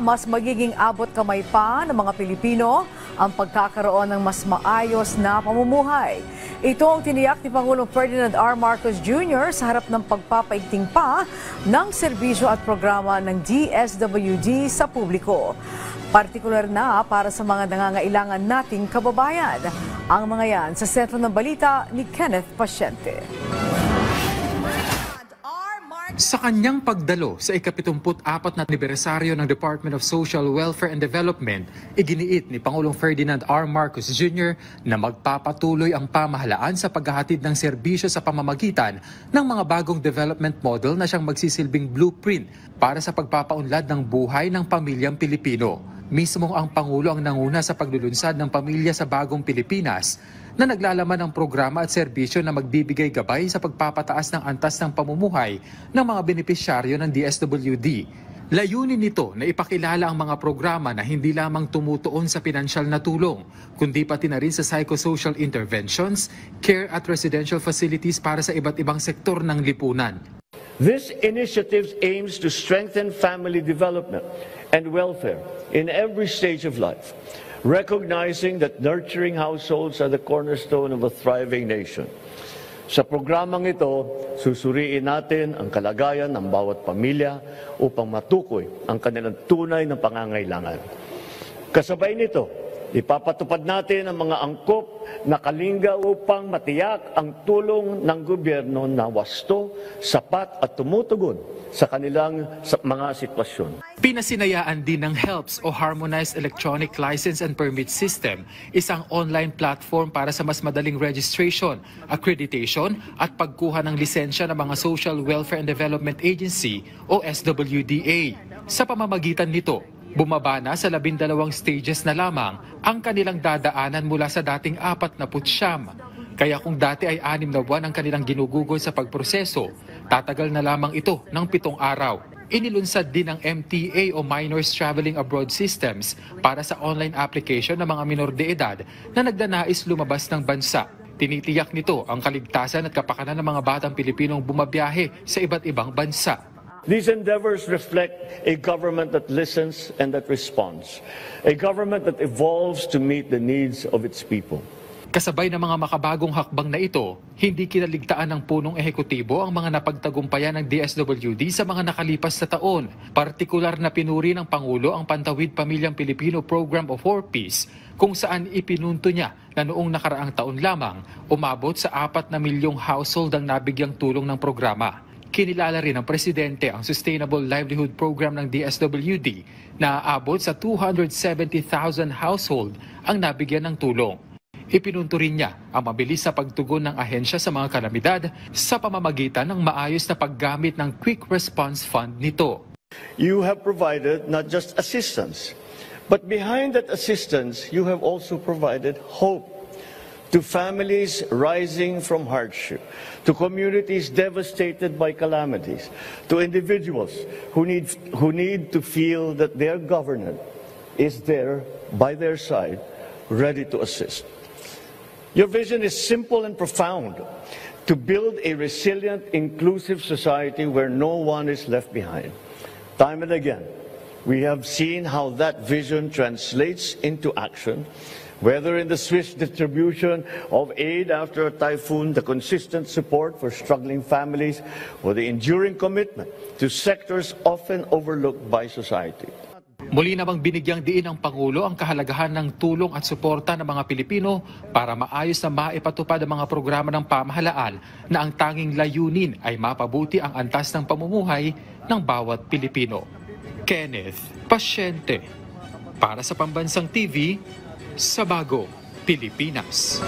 mas magiging abot kamay pa ng mga Pilipino ang pagkakaroon ng mas maayos na pamumuhay. Ito ang tiniyak ni Pangulong Ferdinand R. Marcos Jr. sa harap ng pagpapaigting pa ng serbisyo at programa ng DSWD sa publiko. Partikular na para sa mga nangangailangan nating kababayan. Ang mga yan sa sentro ng balita ni Kenneth Pasyente. Sa kanyang pagdalo sa ika-74 na anibersaryo ng Department of Social Welfare and Development, iginiit ni Pangulong Ferdinand R. Marcos Jr. na magpapatuloy ang pamahalaan sa paghahatid ng serbisyo sa pamamagitan ng mga bagong development model na siyang magsisilbing blueprint para sa pagpapaunlad ng buhay ng pamilyang Pilipino. Mismo ang Pangulo ang nanguna sa paglulunsad ng Pamilya sa Bagong Pilipinas na naglalaman ng programa at serbisyo na magbibigay gabay sa pagpapataas ng antas ng pamumuhay ng mga benepisyaryo ng DSWD. Layunin nito na ipakilala ang mga programa na hindi lamang tumutuon sa pinansyal na tulong, kundi pati na rin sa psychosocial interventions, care at residential facilities para sa iba't ibang sektor ng lipunan. This initiative aims to strengthen family development and welfare in every stage of life, recognizing that nurturing households are the cornerstone of a thriving nation. Sa programang ito, susuriin natin ang kalagayan ng bawat pamilya upang matukoy ang kanilang tunay na pangangailangan. Kasabay nito, ipapatupad natin ang mga angkop na kalinga upang matiyak ang tulong ng gobyerno na wasto, sapat at tumutugon sa kanilang mga sitwasyon. Pinasinayaan din ng HELPS o Harmonized Electronic License and Permit System, isang online platform para sa mas madaling registration, accreditation at pagkuha ng lisensya ng mga Social Welfare and Development Agency o SWDA. Sa pamamagitan nito, bumaba na sa 12 stages na lamang ang kanilang dadaanan mula sa dating 49. Kaya kung dati ay 6 na buwan ang kanilang ginugugol sa pagproseso, tatagal na lamang ito ng 7 araw. Inilunsad din ng MTA o Minors Traveling Abroad Systems para sa online application ng mga minor de edad na nagnanais lumabas ng bansa. Tinitiyak nito ang kaligtasan at kapakanan ng mga batang Pilipinong bumabiyahe sa iba't ibang bansa. These endeavors reflect a government that listens and that responds, a government that evolves to meet the needs of its people. Kasabay ng mga makabagong hakbang na ito, hindi kinaligtaan ng punong ehekutibo ang mga napagtagumpayan ng DSWD sa mga nakalipas na taon. Partikular na pinuri ng Pangulo ang Pantawid Pamilyang Pilipino Program of 4 Ps, kung saan ipinunto niya na noong nakaraang taon lamang, umabot sa 4 na milyong household ang nabigyang tulong ng programa. Kinilala rin ng Presidente ang Sustainable Livelihood Program ng DSWD na aabot sa 270,000 household ang nabigyan ng tulong. Ipinunto rin niya ang mabilis na pagtugon ng ahensya sa mga kalamidad sa pamamagitan ng maayos na paggamit ng Quick Response Fund nito. You have provided not just assistance, but behind that assistance, you have also provided hope to families rising from hardship, to communities devastated by calamities, to individuals who need to feel that their government is there by their side, ready to assist. Your vision is simple and profound: to build a resilient, inclusive society where no one is left behind. Time and again, we have seen how that vision translates into action, whether in the swift distribution of aid after a typhoon, the consistent support for struggling families, or the enduring commitment to sectors often overlooked by society. Muli namang binigyang diin ng Pangulo ang kahalagahan ng tulong at suporta ng mga Pilipino para maayos na maipatupad ang mga programa ng pamahalaan na ang tanging layunin ay mapabuti ang antas ng pamumuhay ng bawat Pilipino. Kenneth Pasyente, para sa Pambansang TV, sa Bago, Pilipinas.